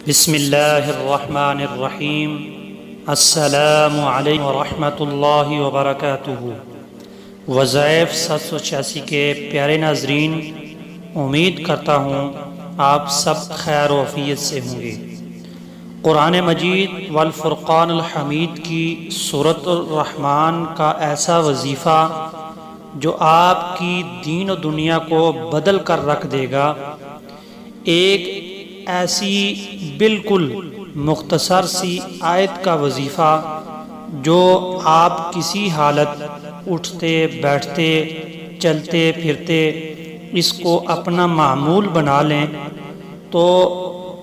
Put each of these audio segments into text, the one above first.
بسم اللہ الرحمن الرحیم۔ السلام علیکم ورحمۃ اللہ وبرکاتہ۔ وظائف 786 کے پیارے ناظرین، امید کرتا ہوں آپ سب خیر و عافیت سے ہوں گے۔ قرآن مجید والفرقان الحمید کی سورۃ الرحمن کا ایسا وظیفہ جو آپ کی دین و دنیا کو بدل کر رکھ دے گا، ایک ایسی بالکل مختصر سی آیت کا وظیفہ جو آپ کسی حالت اٹھتے بیٹھتے چلتے پھرتے اس کو اپنا معمول بنا لیں تو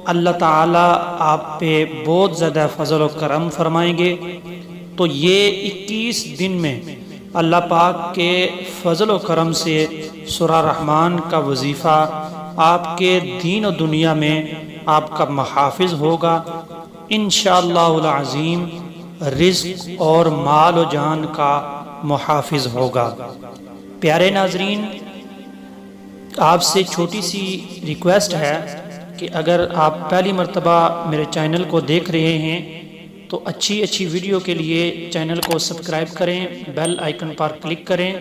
اللہ تعالیٰ آپ پہ بہت زیادہ فضل و کرم فرمائیں گے۔ تو یہ 21 دن میں اللہ پاک کے فضل و کرم سے سورہ رحمان کا وظیفہ آپ کے دین و دنیا میں آپ کا محافظ ہوگا انشاءاللہ العظیم، رزق اور مال و جان کا محافظ ہوگا۔ پیارے ناظرین، آپ سے چھوٹی سی ریکویسٹ ہے کہ اگر آپ پہلی مرتبہ میرے چینل کو دیکھ رہے ہیں تو اچھی ویڈیو کے لیے چینل کو سبسکرائب کریں، بیل آئیکن پر کلک کریں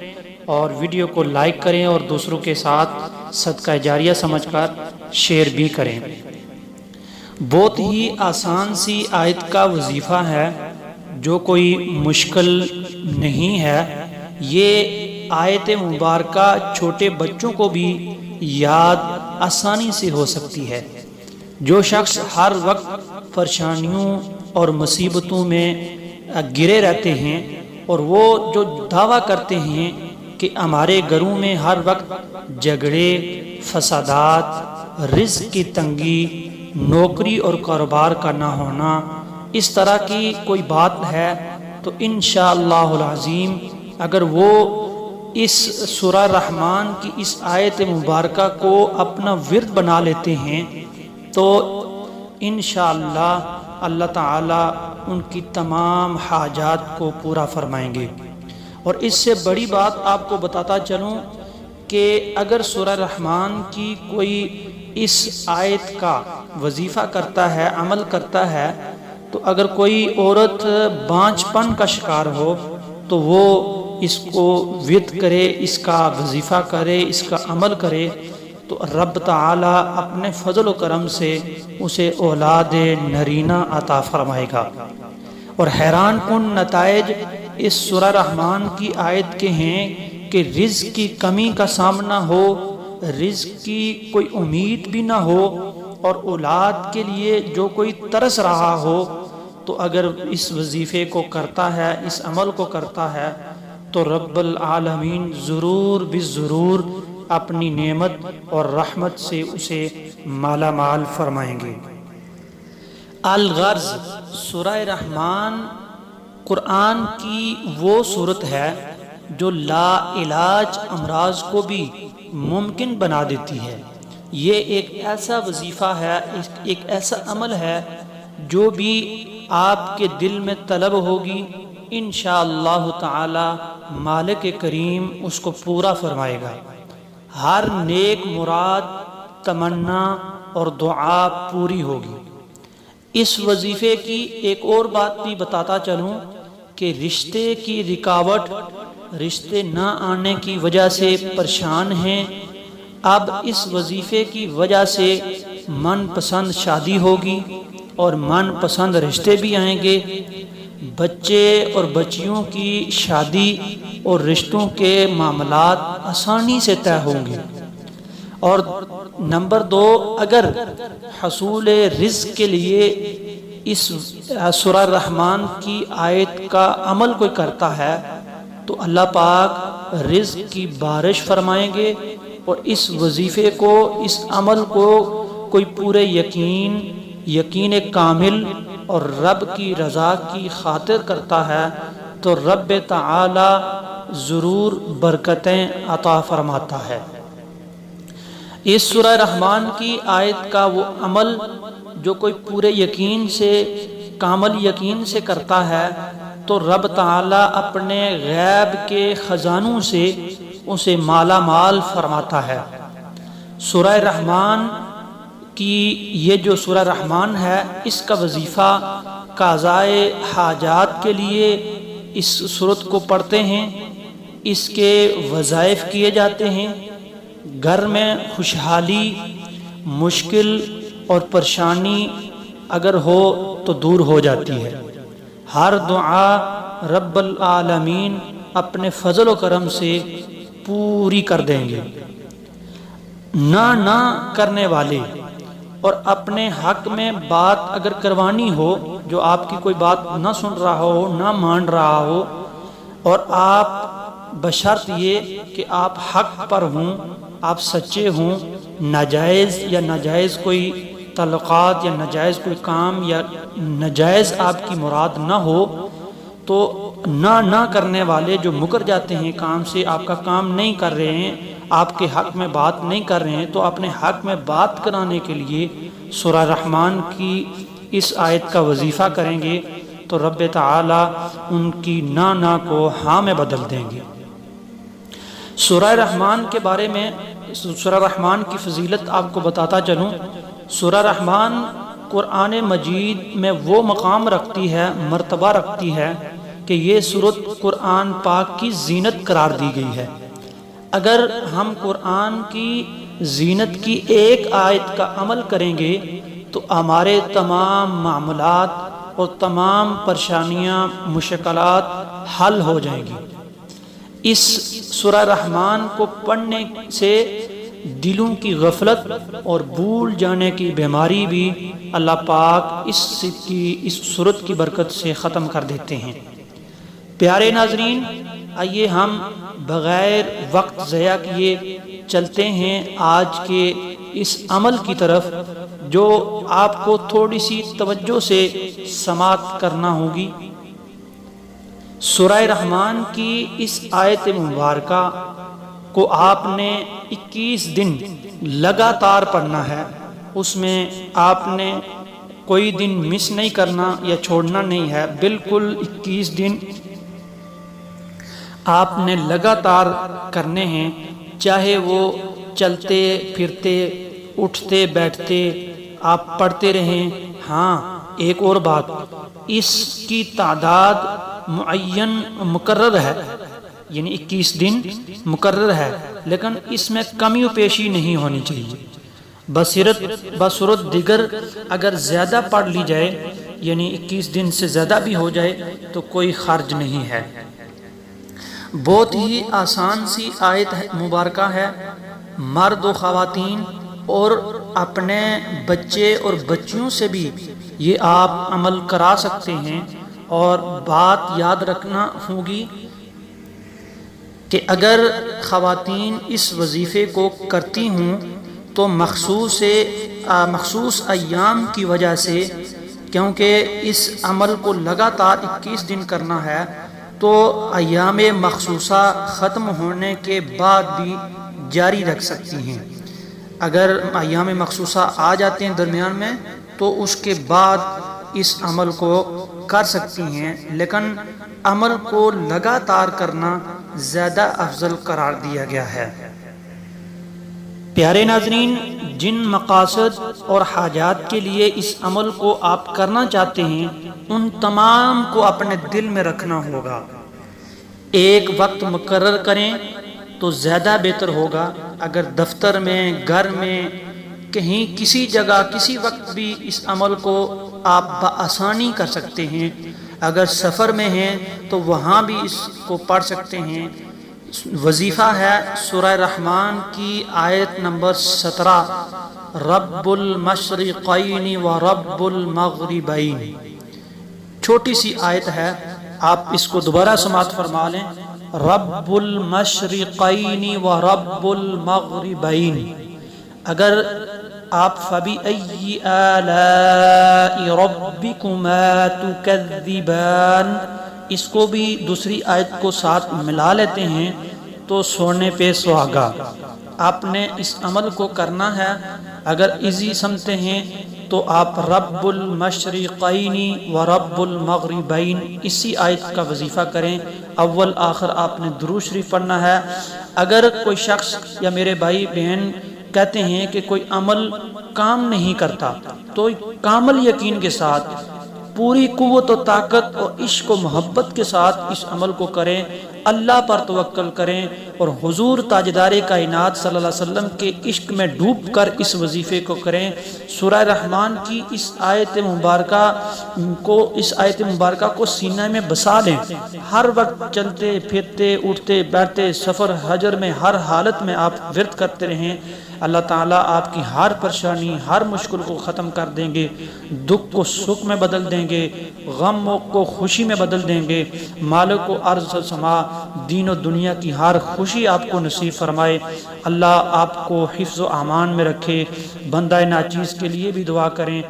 اور ویڈیو کو لائک کریں اور دوسروں کے ساتھ صدقہ جاریہ سمجھ کر شیئر بھی کریں۔ بہت ہی آسان سی آیت کا وظیفہ ہے جو کوئی مشکل نہیں ہے۔ یہ آیت مبارکہ چھوٹے بچوں کو بھی یاد آسانی سے ہو سکتی ہے۔ جو شخص ہر وقت پریشانیوں اور مصیبتوں میں گرے رہتے ہیں اور وہ جو دعویٰ کرتے ہیں کہ ہمارے گھروں میں ہر وقت جھگڑے، فسادات، رزق کی تنگی، نوکری اور کاروبار کا نہ ہونا، اس طرح کی کوئی بات ہے، تو انشاءاللہ العظیم اگر وہ اس سورہ رحمان کی اس آیت مبارکہ کو اپنا ورد بنا لیتے ہیں تو انشاءاللہ اللہ تعالی ان کی تمام حاجات کو پورا فرمائیں گے۔ اور اس سے بڑی بات آپ کو بتاتا چلوں کہ اگر سورہ رحمان کی کوئی اس آیت کا وظیفہ کرتا ہے، عمل کرتا ہے، تو اگر کوئی عورت بانجھ پن کا شکار ہو تو وہ اس کو ورد کرے، اس کا وظیفہ کرے، اس کا عمل کرے تو رب تعالی اپنے فضل و کرم سے اسے اولاد نرینہ عطا فرمائے گا۔ اور حیران کن نتائج اس سورہ رحمان کی آیت کے ہیں کہ رزق کی کمی کا سامنا ہو، رزق کی کوئی امید بھی نہ ہو اور اولاد کے لیے جو کوئی ترس رہا ہو، تو اگر اس وظیفے کو کرتا ہے، اس عمل کو کرتا ہے تو رب العالمین ضرور بالضرور اپنی نعمت اور رحمت سے اسے مالا مال فرمائیں گے۔ الغرض، سورہ رحمان قرآن کی وہ صورت ہے جو لا علاج امراض کو بھی ممکن بنا دیتی ہے۔ یہ ایک ایسا وظیفہ ہے، ایک ایسا عمل ہے جو بھی آپ کے دل میں طلب ہوگی انشاءاللہ تعالی مالک کریم اس کو پورا فرمائے گا۔ ہر نیک مراد، تمنا اور دعا پوری ہوگی۔ اس وظیفے کی ایک اور بات بھی بتاتا چلوں کہ رشتے کی رکاوٹ، رشتے نہ آنے کی وجہ سے پریشان ہیں، اب اس وظیفے کی وجہ سے من پسند شادی ہوگی اور من پسند رشتے بھی آئیں گے۔ بچے اور بچیوں کی شادی اور رشتوں کے معاملات آسانی سے طے ہوں گے۔ اور نمبر 2، اگر حصول رزق کے لیے اس سورہ رحمان کی آیت کا عمل کوئی کرتا ہے تو اللہ پاک رزق کی بارش فرمائیں گے۔ اور اس وظیفے کو، اس عمل کو کوئی پورے یقین کامل اور رب کی رضا کی خاطر کرتا ہے تو رب تعالی ضرور برکتیں عطا فرماتا ہے۔ اس سورہ رحمان کی آیت کا وہ عمل جو کوئی پورے کامل یقین سے کرتا ہے تو رب تعالی اپنے غیب کے خزانوں سے اسے مالا مال فرماتا ہے۔ سورہ رحمان کہ یہ جو سورہ رحمان ہے اس کا وظیفہ قضائے حاجات کے لیے اس سورت کو پڑھتے ہیں، اس کے وظائف کیے جاتے ہیں، گھر میں خوشحالی، مشکل اور پریشانی اگر ہو تو دور ہو جاتی ہے۔ ہر دعا رب العالمین اپنے فضل و کرم سے پوری کر دیں گے۔ نہ کرنے والے اور اپنے حق میں بات اگر کروانی ہو، جو آپ کی کوئی بات نہ سن رہا ہو، نہ مان رہا ہو، اور آپ بشرط یہ کہ آپ حق پر ہوں، آپ سچے ہوں، ناجائز یا ناجائز کوئی تعلقات یا ناجائز کوئی کام یا ناجائز آپ کی مراد نہ ہو، تو نہ کرنے والے جو مکر جاتے ہیں کام سے، آپ کا کام نہیں کر رہے ہیں، آپ کے حق میں بات نہیں کر رہے ہیں، تو اپنے حق میں بات کرانے کے لیے سورہ رحمان کی اس آیت کا وظیفہ کریں گے تو رب تعالی ان کی نہ کو ہاں میں بدل دیں گے۔ سورہ رحمان کے بارے میں، سورہ رحمان کی فضیلت آپ کو بتاتا چلوں۔ سورہ رحمان قرآن مجید میں وہ مقام رکھتی ہے، مرتبہ رکھتی ہے کہ یہ سورت قرآن پاک کی زینت قرار دی گئی ہے۔ اگر ہم قرآن کی زینت کی ایک آیت کا عمل کریں گے تو ہمارے تمام معاملات اور تمام پریشانیاں، مشکلات حل ہو جائیں گی۔ اس سورہ رحمان کو پڑھنے سے دلوں کی غفلت اور بھول جانے کی بیماری بھی اللہ پاک اس سورت کی برکت سے ختم کر دیتے ہیں۔ پیارے ناظرین، آئیے ہم بغیر وقت ضائع کیے چلتے ہیں آج کے اس عمل کی طرف جو آپ کو تھوڑی سی توجہ سے سماعت کرنا ہوگی۔ سورہ رحمان کی اس آیت مبارکہ کو آپ نے 21 دن لگاتار پڑھنا ہے۔ اس میں آپ نے کوئی دن مس نہیں کرنا یا چھوڑنا نہیں ہے، بالکل 21 دن آپ نے لگاتار کرنے ہیں، چاہے وہ چلتے پھرتے، اٹھتے بیٹھتے آپ پڑھتے رہیں۔ ہاں، ایک اور بات، اس کی تعداد معین مقرر ہے، یعنی 21 دن مقرر ہے، لیکن اس میں کمی و پیشی نہیں ہونی چاہیے۔ بصورت دیگر اگر زیادہ پڑھ لی جائے، یعنی 21 دن سے زیادہ بھی ہو جائے تو کوئی حرج نہیں ہے۔ بہت ہی آسان سی آیت مبارکہ ہے، مرد و خواتین اور اپنے بچے اور بچیوں سے بھی یہ آپ عمل کرا سکتے ہیں۔ اور بات یاد رکھنا ہوگی کہ اگر خواتین اس وظیفے کو کرتی ہوں تو مخصوص ایام کی وجہ سے، کیونکہ اس عمل کو لگاتار 21 دن کرنا ہے، تو ایام مخصوصہ ختم ہونے کے بعد بھی جاری رکھ سکتی ہیں۔ اگر ایام مخصوصہ آ جاتے ہیں درمیان میں تو اس کے بعد اس عمل کو کر سکتی ہیں، لیکن عمل کو لگاتار کرنا زیادہ افضل قرار دیا گیا ہے۔ پیارے ناظرین، جن مقاصد اور حاجات کے لیے اس عمل کو آپ کرنا چاہتے ہیں ان تمام کو اپنے دل میں رکھنا ہوگا۔ ایک وقت مقرر کریں تو زیادہ بہتر ہوگا۔ اگر دفتر میں، گھر میں، کہیں کسی جگہ کسی وقت بھی اس عمل کو آپ بآسانی کر سکتے ہیں۔ اگر سفر میں ہیں تو وہاں بھی اس کو پڑھ سکتے ہیں۔ وظیفہ ہے سورہ رحمان کی آیت نمبر 17، رب المشرقین و رب المغربین۔ چھوٹی سی آیت ہے، آپ اس کو دوبارہ سماعت فرما لیں، رب المشرقین و رب المغربین۔ اگر آپ فَبِأَيِّ آلَاءِ رَبِّكُمَا تُكَذِّبَانِ اس کو بھی دوسری آیت کو ساتھ ملا لیتے ہیں تو سونے پہ سہاگا۔ آپ نے اس عمل کو کرنا ہے۔ اگر ایزی سمجھتے ہیں تو آپ رب المشرقین و رب المغربین اسی آیت کا وظیفہ کریں۔ اول آخر آپ نے درود شریف پڑھنا ہے۔ اگر کوئی شخص یا میرے بھائی بہن کہتے ہیں کہ کوئی عمل کام نہیں کرتا تو کامل یقین کے ساتھ پوری قوت و طاقت اور عشق و محبت کے ساتھ اس عمل کو کریں، اللہ پر توکل کریں اور حضور تاجدار کائنات صلی اللہ علیہ وسلم کے عشق میں ڈوب کر اس وظیفے کو کریں۔ سورہ رحمن کی اس آیت مبارکہ کو سینہ میں بسا لیں، ہر وقت چلتے پھرتے اٹھتے بیٹھتے سفر حجر میں ہر حالت میں آپ ورد کرتے رہیں۔ اللہ تعالیٰ آپ کی ہر پریشانی ہر مشکل کو ختم کر دیں گے، دکھ کو سکھ میں بدل دیں گے، غم کو خوشی میں بدل دیں گے۔ مالک و ارض و سما دین و دنیا کی ہر خوشی آپ کو نصیب فرمائے۔ اللہ آپ کو حفظ و امان میں رکھے۔ بندہ ناچیز کے لیے بھی دعا کریں،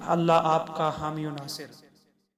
اللہ آپ کا حامی و ناصر۔